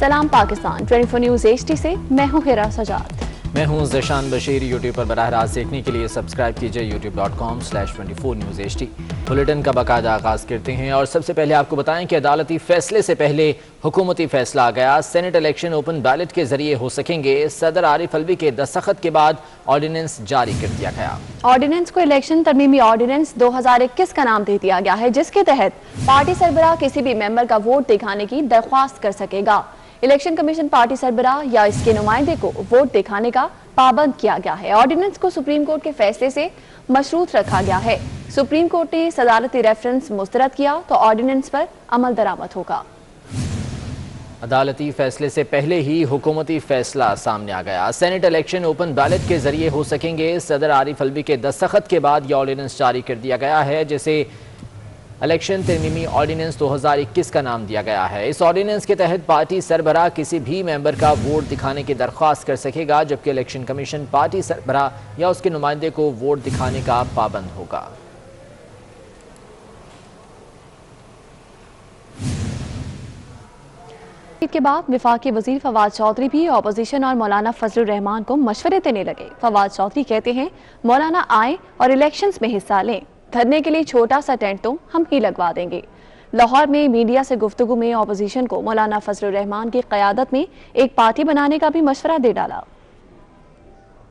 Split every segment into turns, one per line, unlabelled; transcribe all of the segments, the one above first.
सलाम Pakistan 24 news HD से मैं हूं हिरा सजाद।
मैं हूं ज़शान बशीर। यूट्यूब पर बराह रास्त देखने के लिए सब्सक्राइब कीजिए youtube.com/24 न्यूज़ HD। बुलेटिन का बाकायदा आगाज़ करते हैं और सबसे पहले आपको बताएं कि अदालती फैसले से पहले हुकूमती फैसला आ गया। सेनेट इलेक्शन ओपन बैलेट के जरिए हो सकेंगे। सदर आरिफ अलवी के दस्तखत के बाद ऑर्डिनेंस जारी कर दिया गया।
ऑर्डिनेंस को इलेक्शन तरमीमी ऑर्डिनेंस 2021 का नाम दे दिया गया है, जिसके तहत पार्टी सरबराह किसी भी मेंबर का वोट दिखाने की दरख्वास्त कर सकेगा। इलेक्शन कमीशन पार्टी सरबराह या इसके नुमाइंदे को वोट दिखाने का पाबंद किया गया है। ऑर्डिनेंस को सुप्रीम कोर्ट के फैसले से मशरूत रखा गया है। सुप्रीम कोर्ट ने सदारती रेफरेंस मुस्तरद किया तो ऑर्डिनेंस पर अमल दरामद होगा।
अदालती फैसले से पहले ही हुकूमती फैसला सामने आ गया। सेनेट इलेक्शन ओपन बैलेट के जरिए हो सकेंगे। सदर आरिफ अलवी के दस्तखत के बाद यह ऑर्डिनेंस जारी कर दिया गया है, जिसे इलेक्शन तरमीमी ऑर्डिनेंस 2021 का नाम दिया गया है। इस ऑर्डिनेंस के तहत पार्टी सरबराह किसी भी मेंबर का वोट दिखाने की दरख्वास्त कर सकेगा, जबकि इलेक्शन कमीशन पार्टी सरबराह या उसके नुमाइंदे को वोट दिखाने का पाबंद होगा।
के बाद वफाकी वजीर फवाद चौधरी भी अपोजिशन और मौलाना फजलुर रहमान को मशवरे देने लगे। फवाद चौधरी कहते हैं मौलाना आए और इलेक्शंस में हिस्सा लें। धरने के लिए छोटा सा टेंट तो हम ही लगवा देंगे। लाहौर में मीडिया से गुफ्तगू में अपोजिशन को मौलाना फजलुर रहमान की क़यादत में एक पार्टी बनाने का भी मशवरा दे डाला।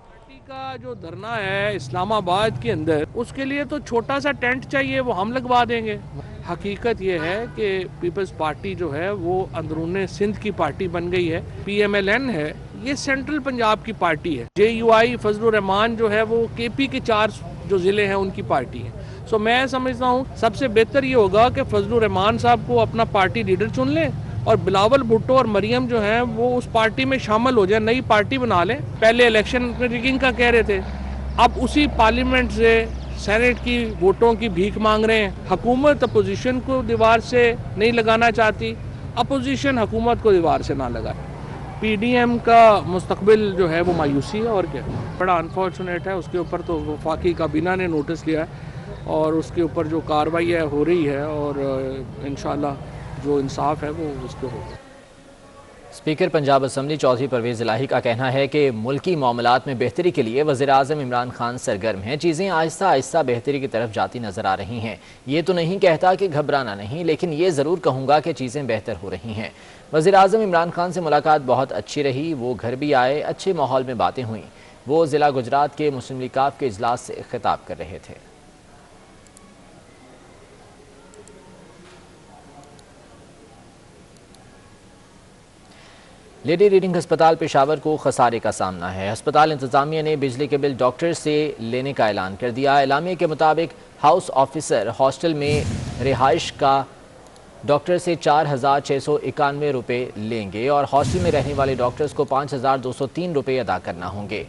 पार्टी का जो धरना है इस्लामाबाद के अंदर, उसके लिए तो छोटा सा टेंट चाहिए, वो हम लगवा देंगे। हकीकत ये है कि पीपल्स पार्टी जो है वो अंदरूने सिंध की पार्टी बन गई है। PMLN है, ये सेंट्रल पंजाब की पार्टी है। JUI फजलुर रहमान जो है वो KP के 4 जो ज़िले हैं उनकी पार्टी है। सो मैं समझता हूँ सबसे बेहतर ये होगा कि फजलुर रहमान साहब को अपना पार्टी लीडर चुन लें और बिलावल भुट्टो और मरियम जो हैं वो उस पार्टी में शामिल हो जाए, नई पार्टी बना लें। पहले इलेक्शन में रिगिंग का कह रहे थे, अब उसी पार्लियामेंट से सेनेट की वोटों की भीख मांग रहे हैं। हुकूमत अपोजिशन को दीवार से नहीं लगाना चाहती, अपोजिशन हुकूमत को दीवार से ना लगाए। PDM का मुस्तकबिल जो है वो मायूसी है और क्या, बड़ा अनफॉर्चुनेट है। उसके ऊपर तो वफाकी काबीना ने नोटिस लिया है और उसके ऊपर जो कार्रवाई है हो रही है और इंशाअल्लाह जो इंसाफ है वो उसको होगा।
स्पीकर पंजाब असम्बली चौधरी परवेज़ इलाही का कहना है कि मुल्की मामलात में बेहतरी के लिए वज़ीर-ए-आज़म इमरान खान सरगर्म हैं। चीज़ें आहिस्ता आहिस्ता बेहतरी की तरफ जाती नज़र आ रही हैं। ये तो नहीं कहता कि घबराना नहीं, लेकिन ये ज़रूर कहूँगा कि चीज़ें बेहतर हो रही हैं। वज़ीर-ए-आज़म इमरान खान से मुलाकात बहुत अच्छी रही। वो घर भी आए, अच्छे माहौल में बातें हुई। वो ज़िला गुजरात के मुस्लिम लीग काफ के इजलास से खिताब कर रहे थे। लेडी रीडिंग अस्पताल पेशावर को खसारे का सामना है। अस्पताल इंतजामिया ने बिजली के बिल डॉक्टर से लेने का ऐलान कर दिया। एलामिया के मुताबिक हाउस ऑफिसर हॉस्टल में रिहाइश का डॉक्टर से 4,691 रुपये लेंगे और हॉस्टल में रहने वाले डॉक्टर्स को 5,203 रुपये अदा करना होंगे।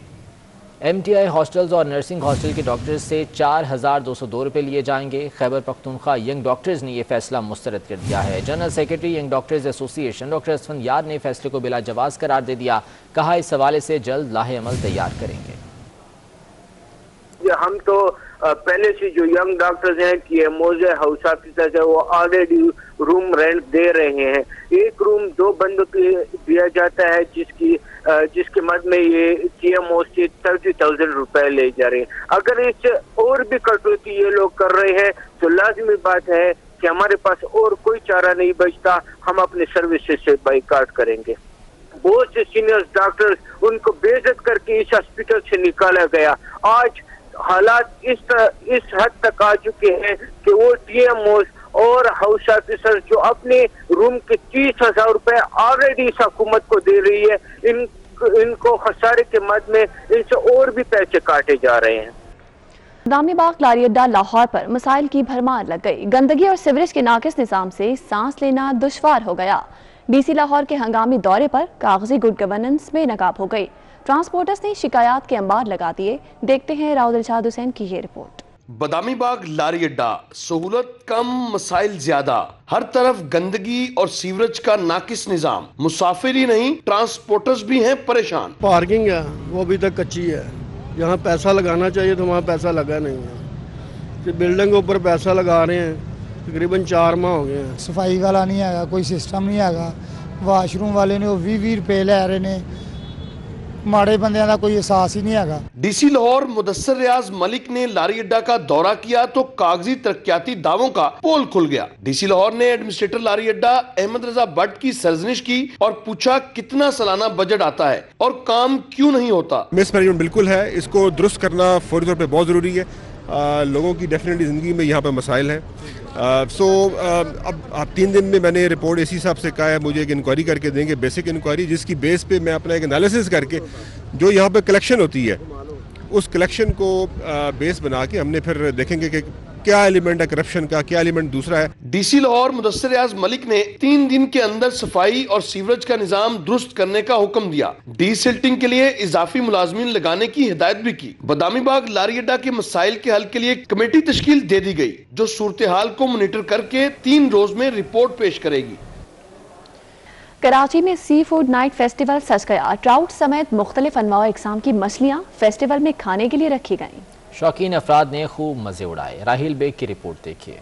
MTI हॉस्टल्स और नर्सिंग हॉस्टल के डॉक्टर्स से 4,202 रुपये लिए जाएंगे। खैबर पख्तूनख्वा यंग डॉक्टर्स ने यह फैसला मुस्तरद कर दिया है। General secretary young doctors association doctor Asfandyar ने फैसले को बिला जवाज़ करार दे दिया। कहा इस हवाले से जल्द लाहे अमल तैयार करेंगे।
हम तो पहले से जो यंग डॉक्टर्स हैं कि मौजे हाउस ऑफिसर्स है वो ऑलरेडी रूम रेंट दे रहे हैं। एक रूम 2 बंदों को दिया जाता है जिसके मद में ये TMO से 30,000 रुपए ले जा रहे हैं। अगर इससे और भी कटौती ये लोग कर रहे हैं तो लाजमी बात है कि हमारे पास और कोई चारा नहीं बचता, हम अपने सर्विसेज से बाइकाट करेंगे। बहुत से सीनियर डॉक्टर्स उनको बेइज्जत करके इस हॉस्पिटल से निकाला गया। आज हालात इस हद तक आ चुके हैं कि वो TMOs और हाउस ऑफिसर जो अपने रूम के 30,000 रुपए ऑलरेडी इस हुकूमत को दे रही है, इनको खसारे के मद में इनसे और भी पैसे काटे जा रहे हैं।
दामी बाग लारी अड्डा लाहौर पर मसाइल की भरमार लग गई। गंदगी और सीवरेज के नाकिस निज़ाम से सांस लेना दुश्वार हो गया। DC लाहौर के हंगामी दौरे पर कागजी गुड गवर्नेंस बेनकाब हो गई। ट्रांसपोर्टर्स ने शिकायत के अंबार लगा दिए। देखते हैं राउल दिलशाद हुसैन की ये रिपोर्ट।
बदामी बाग लारी अड्डा, सहूलत कम मसाइल ज्यादा, हर तरफ गंदगी और सीवरेज का नाकिस निजाम। मुसाफिर ही नहीं ट्रांसपोर्टर्स भी हैं परेशान।
पार्किंग है वो अभी तक कच्ची है, जहाँ पैसा लगाना चाहिए तो वहाँ पैसा लगा नहीं है। बिल्डिंग के ऊपर पैसा लगा रहे हैं, तकरीबन 4 माह हो गए हैं।
सफाई वाला नहीं आएगा, कोई सिस्टम नहीं आएगा, ਵਾਸ਼ਰੂਮ ਵਾਲੇ ਨੇ ਉਹ 20-20 ਰੁਪਏ ਲੈ ਰਹੇ ਨੇ माड़े बंदियां दा कोई एहसास ही नहीं हैगा।
डीसी लाहौर मुदस्सिर रियाज मलिक ने लारी अड्डा का दौरा किया तो कागजी तरक्याती दावों का पोल खुल गया। डीसी लाहौर ने एडमिनिस्ट्रेटर लारी अड्डा अहमद रजा भट्ट की सरजनिश की और पूछा कितना सालाना बजट आता है और काम क्यों नहीं होता।
मिसमैनेजमेंट बिल्कुल है, इसको दुरुस्त करना फौरी तौर पे बहुत ज़रूरी है। लोगों की डेफिनेटली ज़िंदगी में यहाँ पे मसाइल हैं। अब 3 दिन में मैंने रिपोर्ट एसी साहब से कहा है मुझे एक इंक्वायरी करके देंगे, बेसिक इंक्वायरी, जिसकी बेस पे मैं अपना एक एनालिसिस करके जो यहाँ पे कलेक्शन होती है उस कलेक्शन को बेस बना के हमने फिर देखेंगे कि क्या एलिमेंट है करप्शन का, क्या एलिमेंट दूसरा है।
डीसी लाहौर मुदस्सिर रियाज मलिक ने 3 दिन के अंदर सफाई और सीवरेज का निजाम दुरुस्त करने का हुक्म दिया। डीसिल्टिंग के लिए इजाफी मुलाजमीन लगाने की हिदायत भी की। बदामी बाग लारी अड्डा के मसाइल के हल के लिए कमेटी तश्कील दे दी गई जो सूरत हाल को मॉनिटर करके 3 रोज में रिपोर्ट पेश करेगी।
कराची में सी फूड नाइट फेस्टिवल सज गया। ट्राउट समेत मुख्तलिफ अनवाओ इकसाम की मछलियाँ फेस्टिवल में खाने के लिए रखी गयी।
शौकीन अफराद ने खूब मजे उड़ाए। राहिल बेग की रिपोर्ट देखिए।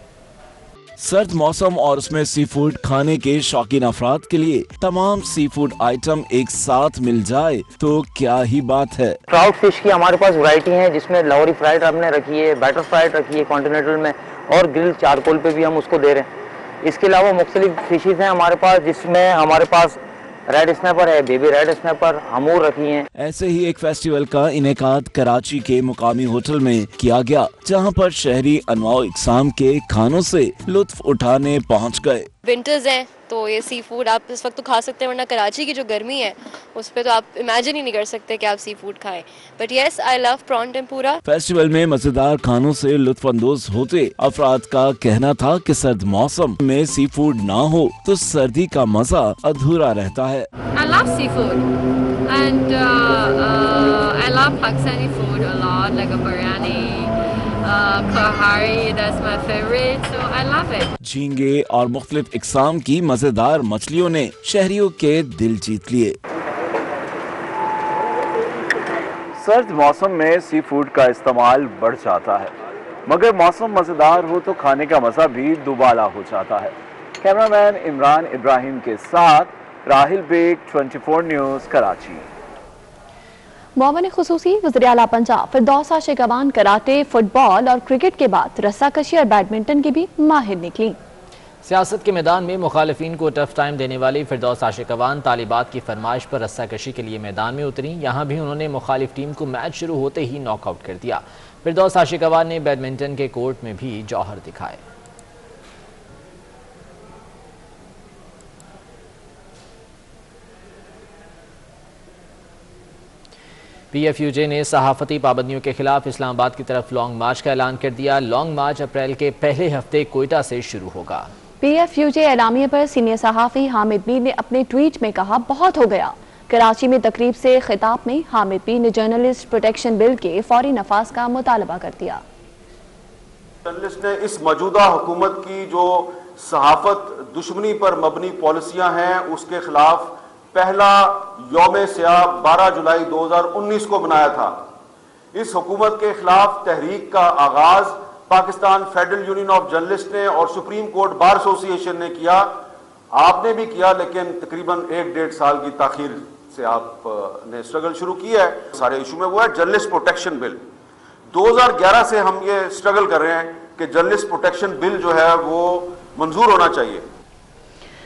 सर्द मौसम और उसमें सी फूड खाने के शौकीन अफराद के लिए तमाम सी फूड आइटम एक साथ मिल जाए तो क्या ही बात है।
ट्राउट फिश की हमारे पास वैरायटी है जिसमें लाहौरी फ्राइड हमने रखी है, बैटर फ्राइड रखी है कॉन्टिनेंटल में, और ग्रिल चारकोल पे भी हम उसको दे रहे हैं। इसके अलावा मुख्तलिफ फिशेज हैं हमारे पास जिसमें हमारे पास रेड स्नैपर है, बेबी रेड स्नैपर, हमूर रखी हैं।
ऐसे ही एक फेस्टिवल का इनेकाद कराची के मुकामी होटल में किया गया जहां पर शहरी अनवाओ इकसाम के खानों से लुत्फ उठाने पहुंच गए।
विंटर्स हैं तो ये सी फूड आप इस वक्त तो खा सकते हैं, वरना कराची की जो गर्मी है उस पर तो आप इमेजिन ही नहीं कर सकते कि आप सी फूड खाएं। But yes, I love prawn tempura.
Festival में मजेदार खानों से लुत्फ अंदोज होते अफराद का कहना था कि सर्द मौसम में सी फूड ना हो तो सर्दी का मजा अधूरा रहता है।
I love seafood and I love Pakistani food a lot, like a biryani, kahari, that's my favorite, so I love it.
झींगे और मुख्तलिफ इकसाम की मजेदार मछलियों ने शहरियों के दिल जीत लिए।
सर्द मौसम में सी फूड का इस्तेमाल बढ़ जाता है, मगर मौसम मजेदार हो तो खाने का मजा भी दुबाला हो जाता है। कैमरामैन इमरान इब्राहिम के साथ राहिल बेग, 24 न्यूज़, कराची।
मुआवन खुसूसी वज़ीर आला पंजाब फिरदौस आशिकवान कराटे, फुटबॉल और क्रिकेट के बाद रस्साकशी और बैडमिंटन की भी माहिर निकली।
सियासत के मैदान में मुखालिफिन को टफ टाइम देने वाली फिरदौस आशिकवान तालिबात की फरमाइश पर रस्साकशी के लिए मैदान में उतरी। यहाँ भी उन्होंने मुखालिफ टीम को मैच शुरू होते ही नॉकआउट कर दिया। फिरदौस आशिकवान ने बैडमिंटन के कोर्ट में भी जौहर दिखाए। PFUJ ने सहाफती पाबंदियों के खिलाफ इस्लामाबाद की तरफ लॉन्ग मार्च का ऐलान कर दिया। लॉन्ग मार्च अप्रैल के पहले हफ्ते कोयटा से शुरू होगा।
PFUJ एलामिया पर सीनियर सहाफ़ी हामिद मीर ने अपने ट्वीट में कहा, बहुत हो गया। कराची में तकरीब से खिताब में हामिद मीर ने जर्नलिस्ट प्रोटेक्शन बिल के फौरी नफाज का मुतालबा कर दिया।
जर्नलिस्ट ने इस मौजूदा हुकूमत की जो सहाफत दुश्मनी पर मबनी पॉलिसियां हैं उसके खिलाफ पहला यौम सियाह 12 जुलाई 2019 को बनाया था। इस हुकूमत के खिलाफ तहरीक का आगाज Pakistan federal union of journalist ने और सुप्रीम कोर्ट बार एसोसिएशन ने किया। आपने भी किया, लेकिन तकरीबन 1-1.5 साल की ताखीर से आपने स्ट्रगल शुरू किया है। सारे इशू में वो है जर्नलिस्ट प्रोटेक्शन बिल। 2011 से हम ये स्ट्रगल कर रहे हैं कि जर्नलिस्ट प्रोटेक्शन बिल जो है वो मंजूर होना चाहिए।